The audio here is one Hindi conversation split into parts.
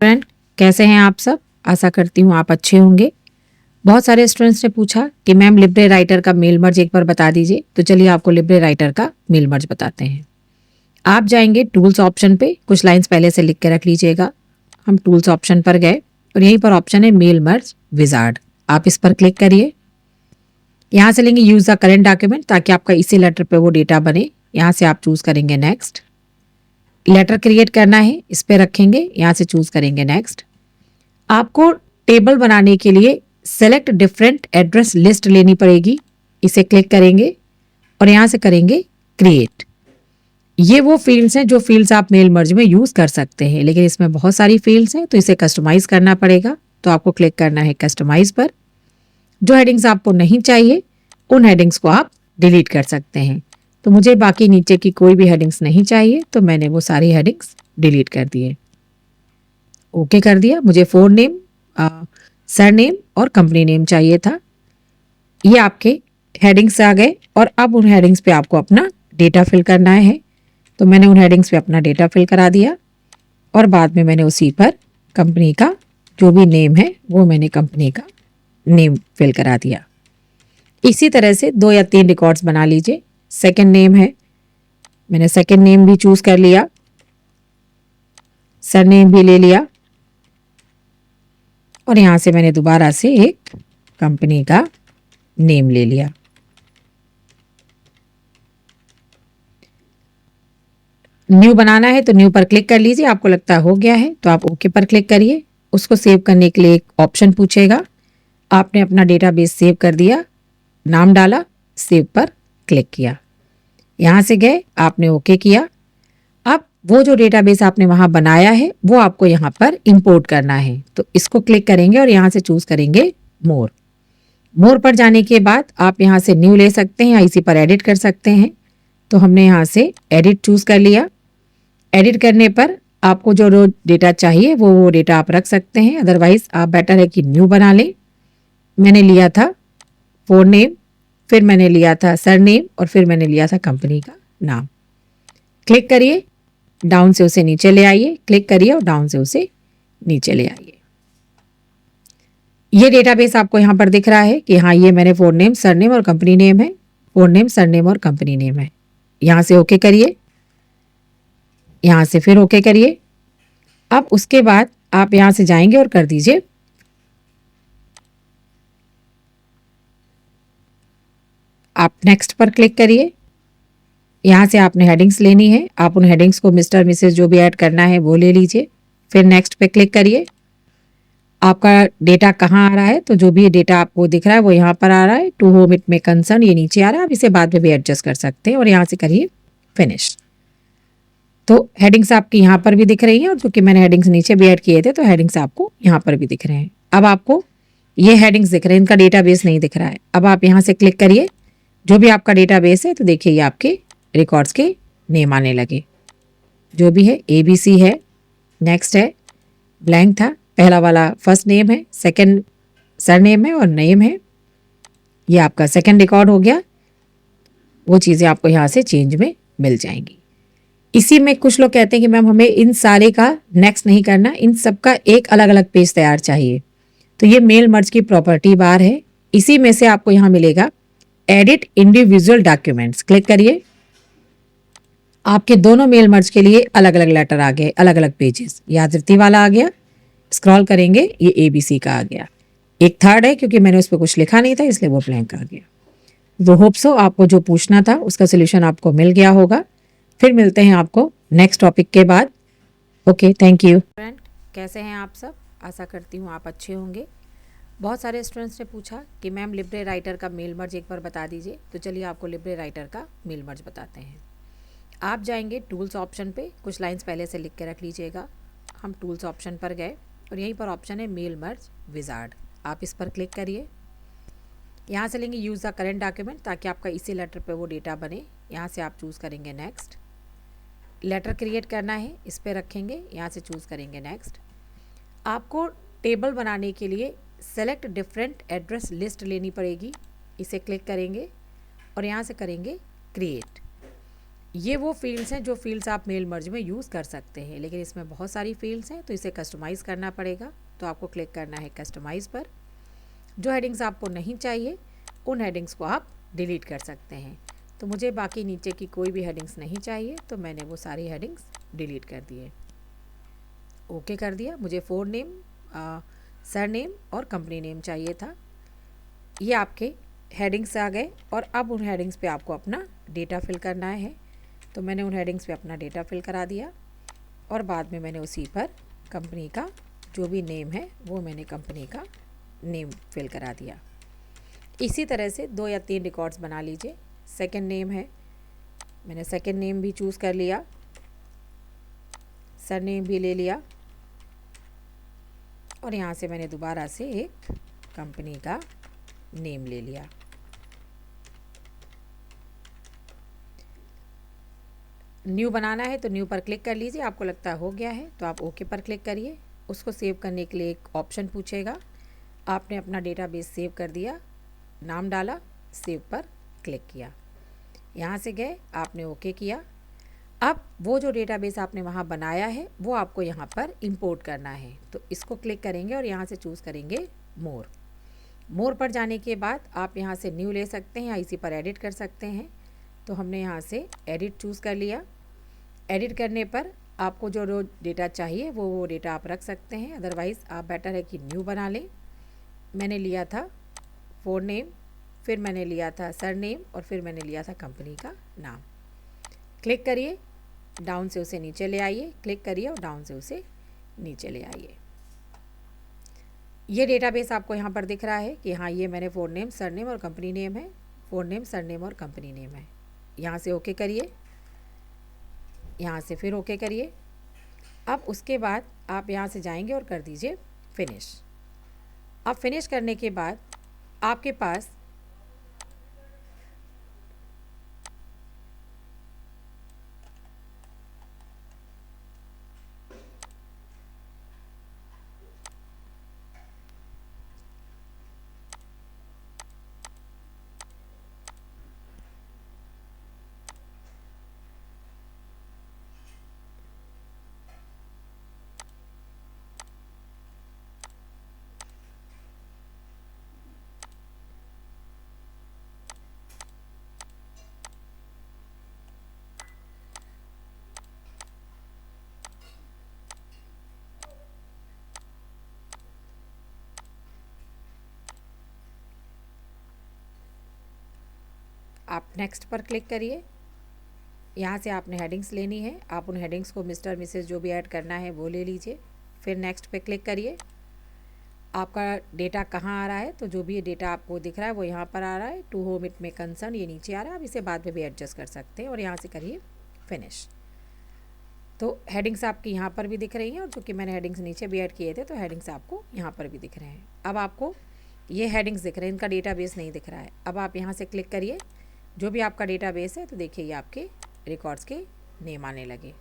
फ्रेंड, कैसे हैं आप सब। आशा करती हूँ आप अच्छे होंगे। बहुत सारे स्टूडेंट्स ने पूछा कि मैम लिब्रे राइटर का मेल मर्ज एक बार बता दीजिए, तो चलिए आपको लिब्रे राइटर का मेल मर्ज बताते हैं। आप जाएंगे टूल्स ऑप्शन पे, कुछ लाइंस पहले से लिख के रख लीजिएगा। हम टूल्स ऑप्शन पर गए और यहीं पर ऑप्शन है मेल मर्ज विजार्ड। आप इस पर क्लिक करिए। यहाँ से लेंगे यूज द करेंट डॉक्यूमेंट, ताकि आपका इसी लेटर पे वो डेटा बने। यहाँ से आप चूज करेंगे नेक्स्ट। लेटर क्रिएट करना है, इस पे रखेंगे, यहाँ से चूज करेंगे नेक्स्ट। आपको टेबल बनाने के लिए सेलेक्ट डिफरेंट एड्रेस लिस्ट लेनी पड़ेगी। इसे क्लिक करेंगे और यहाँ से करेंगे क्रिएट। ये वो फील्ड्स हैं जो फील्ड्स आप मेल मर्ज में यूज कर सकते हैं, लेकिन इसमें बहुत सारी फील्ड्स हैं तो इसे कस्टमाइज करना पड़ेगा। तो आपको क्लिक करना है कस्टमाइज पर। जो हेडिंग्स आपको नहीं चाहिए उन हेडिंग्स को आप डिलीट कर सकते हैं। तो मुझे बाकी नीचे की कोई भी हेडिंग्स नहीं चाहिए, तो मैंने वो सारी हेडिंग्स डिलीट कर दिए। ओके कर दिया। मुझे फोन नेम, सर नेम और कंपनी नेम चाहिए था। ये आपके हेडिंग्स आ गए और अब उन हेडिंग्स पे आपको अपना डेटा फिल करना है। तो मैंने उन हेडिंग्स पे अपना डेटा फिल करा दिया और बाद में मैंने उसी पर कंपनी का जो भी नेम है वो मैंने कंपनी का नेम फिल करा दिया। इसी तरह से 2 या 3 रिकॉर्ड्स बना लीजिए। सेकंड नेम है, मैंने सेकंड नेम भी चूज कर लिया, सर नेम भी ले लिया और यहाँ से मैंने दोबारा से एक कंपनी का नेम ले लिया। न्यू बनाना है तो न्यू पर क्लिक कर लीजिए। आपको लगता है हो गया है तो आप ओके पर क्लिक करिए। उसको सेव करने के लिए एक ऑप्शन पूछेगा। आपने अपना डेटाबेस सेव कर दिया, नाम डाला, सेव पर क्लिक किया, यहाँ से गए, आपने ओके किया। अब वो जो डेटाबेस आपने वहां बनाया है वो आपको यहाँ पर इंपोर्ट करना है। तो इसको क्लिक करेंगे और यहाँ से चूज करेंगे मोर। मोर पर जाने के बाद आप यहाँ से न्यू ले सकते हैं या इसी पर एडिट कर सकते हैं। तो हमने यहाँ से एडिट चूज कर लिया। एडिट करने पर आपको जो डेटा चाहिए वो डेटा आप रख सकते हैं, अदरवाइज आप बेटर है कि न्यू बना लें। मैंने लिया था फोन नेम, फिर मैंने लिया था सर नेम और फिर मैंने लिया था कंपनी का नाम। क्लिक करिए, डाउन से उसे नीचे ले आइए, क्लिक करिए और डाउन से उसे नीचे ले आइए। ये डेटाबेस आपको यहाँ पर दिख रहा है कि हाँ ये मैंने फोन नेम, सर नेम और कंपनी नेम है, फोन नेम, सर नेम और कंपनी नेम है। यहाँ से ओके करिए, यहाँ से फिर ओके करिए। अब उसके बाद आप यहाँ से जाएंगे और कर दीजिए आप नेक्स्ट पर क्लिक करिए। यहाँ से आपने हेडिंग्स लेनी है, आप उन हेडिंग्स को मिस्टर मिसेस जो भी ऐड करना है वो ले लीजिए। फिर नेक्स्ट पे क्लिक करिए। आपका डेटा कहाँ आ रहा है, तो जो भी डेटा आपको दिख रहा है वो यहाँ पर आ रहा है। टू होम इट में कंसर्न ये नीचे आ रहा है, आप इसे बाद में भी एडजस्ट कर सकते हैं और यहाँ से करिए फिनिश। तो हेडिंग्स आपकी यहाँ पर भी दिख रही हैं और जो कि मैंने हेडिंग्स नीचे भी ऐड किए थे तो हेडिंग्स आपको यहाँ पर भी दिख रहे हैं। अब आपको ये हेडिंग्स दिख रहे हैं, इनका डेटाबेस नहीं दिख रहा है। अब आप यहाँ से क्लिक करिए जो भी आपका डेटाबेस है, तो देखिए ये आपके रिकॉर्ड्स के नेम आने लगे। जो भी है ABC है, नेक्स्ट है, ब्लैंक था, पहला वाला फर्स्ट नेम है, सेकंड सर नेम है और नेम है। ये आपका सेकंड रिकॉर्ड हो गया। वो चीज़ें आपको यहाँ से चेंज में मिल जाएंगी। इसी में कुछ लोग कहते हैं कि मैम हमें इन सारे का नेक्स्ट नहीं करना, इन सब का एक अलग अलग पेज तैयार चाहिए। तो ये मेल मर्ज की प्रॉपर्टी बार है। इसी में से आपको यहाँ मिलेगा एडिट इंडिविजुअल डॉक्यूमेंट्स। क्लिक करिए। आपके दोनों मेल मर्ज के लिए अलग अलग लेटर आ गए, अलग अलग पेजेस। यादृति वाला आ गया, स्क्रॉल करेंगे ये ABC का आ गया। एक थर्ड है, क्योंकि मैंने उस पर कुछ लिखा नहीं था इसलिए वो ब्लैंक आ गया। तो होप सो आपको जो पूछना था उसका सोल्यूशन आपको मिल गया होगा। फिर मिलते हैं आपको नेक्स्ट टॉपिक के बाद। Okay, thank you. फ्रेंड, कैसे हैं आप सब। आशा करती हूँ आप अच्छे होंगे। बहुत सारे स्टूडेंट्स ने पूछा कि मैम लिब्रे राइटर का मेल मर्ज एक बार बता दीजिए, तो चलिए आपको लिब्रे राइटर का मेल मर्ज बताते हैं। आप जाएंगे टूल्स ऑप्शन पे, कुछ लाइंस पहले से लिख के रख लीजिएगा। हम टूल्स ऑप्शन पर गए और यहीं पर ऑप्शन है मेल मर्ज विजार्ड। आप इस पर क्लिक करिए। यहाँ से लेंगे यूज़ द करेंट डॉक्यूमेंट, ताकि आपका इसी लेटर पे वो डेटा बने। यहाँ से आप चूज़ करेंगे नेक्स्ट। लेटर क्रिएट करना है, इस पर रखेंगे, यहाँ से चूज़ करेंगे नेक्स्ट। आपको टेबल बनाने के लिए सेलेक्ट डिफरेंट एड्रेस लिस्ट लेनी पड़ेगी। इसे क्लिक करेंगे और यहाँ से करेंगे क्रिएट। ये वो फील्ड्स हैं जो फील्ड्स आप मेल मर्ज में यूज़ कर सकते हैं, लेकिन इसमें बहुत सारी फील्ड्स हैं तो इसे कस्टमाइज़ करना पड़ेगा। तो आपको क्लिक करना है कस्टमाइज़ पर। जो हेडिंग्स आपको नहीं चाहिए उन हेडिंग्स को आप डिलीट कर सकते हैं। तो मुझे बाकी नीचे की कोई भी हेडिंग्स नहीं चाहिए, तो मैंने वो सारी हेडिंग्स डिलीट कर दिए। ओके कर दिया। मुझे फोर नेम, सर नेम और कंपनी नेम चाहिए था। ये आपके हेडिंग्स आ गए और अब उन हेडिंग्स पे आपको अपना डेटा फिल करना है। तो मैंने उन हेडिंग्स पे अपना डेटा फिल करा दिया और बाद में मैंने उसी पर कंपनी का जो भी नेम है वो मैंने कंपनी का नेम फिल करा दिया। इसी तरह से 2 या 3 रिकॉर्ड्स बना लीजिए। सेकंड नेम है, मैंने सेकंड नेम भी चूज़ कर लिया, सर नेम भी ले लिया और यहाँ से मैंने दोबारा से एक कंपनी का नेम ले लिया। न्यू बनाना है तो न्यू पर क्लिक कर लीजिए। आपको लगता है हो गया है तो आप ओके पर क्लिक करिए। उसको सेव करने के लिए एक ऑप्शन पूछेगा। आपने अपना डेटाबेस सेव कर दिया, नाम डाला, सेव पर क्लिक किया, यहाँ से गए, आपने ओके किया। अब वो जो डेटाबेस आपने वहाँ बनाया है वो आपको यहाँ पर इंपोर्ट करना है। तो इसको क्लिक करेंगे और यहाँ से चूज़ करेंगे मोर पर जाने के बाद आप यहाँ से न्यू ले सकते हैं या इसी पर एडिट कर सकते हैं। तो हमने यहाँ से एडिट चूज़ कर लिया। एडिट करने पर आपको जो डेटा चाहिए वो डेटा आप रख सकते हैं, अदरवाइज़ आप बेटर है कि न्यू बना लें। मैंने लिया था फोर नेम, फिर मैंने लिया था सर नेम और फिर मैंने लिया था कंपनी का नाम। क्लिक करिए, डाउन से उसे नीचे ले आइए, क्लिक करिए और डाउन से उसे नीचे ले आइए। ये डेटाबेस आपको यहाँ पर दिख रहा है कि हाँ ये मैंने फोर नेम, सर नेम और कंपनी नेम है, फोर नेम, सर नेम और कंपनी नेम है। यहाँ से ओके करिए, यहाँ से फिर ओके करिए। अब उसके बाद आप यहाँ से जाएंगे और कर दीजिए फिनिश। अब फिनिश करने के बाद आपके पास आप नेक्स्ट पर क्लिक करिए। यहाँ से आपने हेडिंग्स लेनी है, आप उन हेडिंग्स को मिस्टर मिसेस जो भी ऐड करना है वो ले लीजिए। फिर नेक्स्ट पे क्लिक करिए। आपका डेटा कहाँ आ रहा है, तो जो भी डेटा आपको दिख रहा है वो यहाँ पर आ रहा है। टू होम इट में कंसर्न ये नीचे आ रहा है, आप इसे बाद में भी एडजस्ट कर सकते हैं और यहाँ से करिए फिनिश। तो हेडिंग्स आपकी यहाँ पर भी दिख रही हैं और चूँकि मैंने हेडिंग्स नीचे भी ऐड किए थे तो हेडिंग्स आपको यहाँ पर भी दिख रहे हैं। अब आपको ये हेडिंग्स दिख रहे हैं, इनका डेटाबेस नहीं दिख रहा है। अब आप यहाँ से क्लिक करिए जो भी आपका डेटाबेस है, तो देखिए ये आपके रिकॉर्ड्स के नेम आने लगे।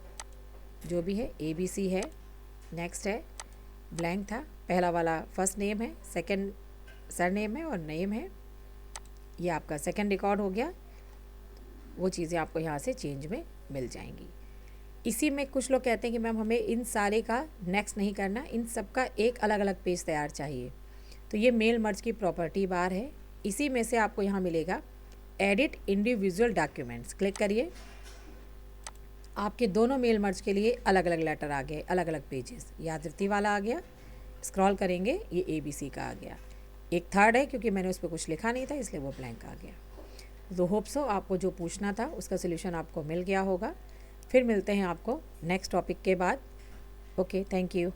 जो भी है ABC है, नेक्स्ट है, ब्लैंक था, पहला वाला फर्स्ट नेम है, सेकंड सर नेम है और नेम है। ये आपका सेकंड रिकॉर्ड हो गया। वो चीज़ें आपको यहाँ से चेंज में मिल जाएंगी। इसी में कुछ लोग कहते हैं कि मैम हमें इन सारे का नेक्स्ट नहीं करना, इन सब का एक अलग अलग पेज तैयार चाहिए। तो ये मेल मर्ज की प्रॉपर्टी बार है। इसी में से आपको यहाँ मिलेगा एडिट इंडिविजुअल डॉक्यूमेंट्स। क्लिक करिए, आपके दोनों मेल मर्ज के लिए अलग अलग लेटर आ गए, अलग अलग पेजेस। यादृति वाला आ गया, स्क्रॉल करेंगे ये ABC का आ गया। एक थर्ड है क्योंकि मैंने उस पर कुछ लिखा नहीं था इसलिए वो ब्लैंक आ गया। तो होप सो आपको जो पूछना था उसका सोल्यूशन आपको मिल गया होगा। फिर मिलते हैं आपको नेक्स्ट टॉपिक के बाद। Okay, thank you.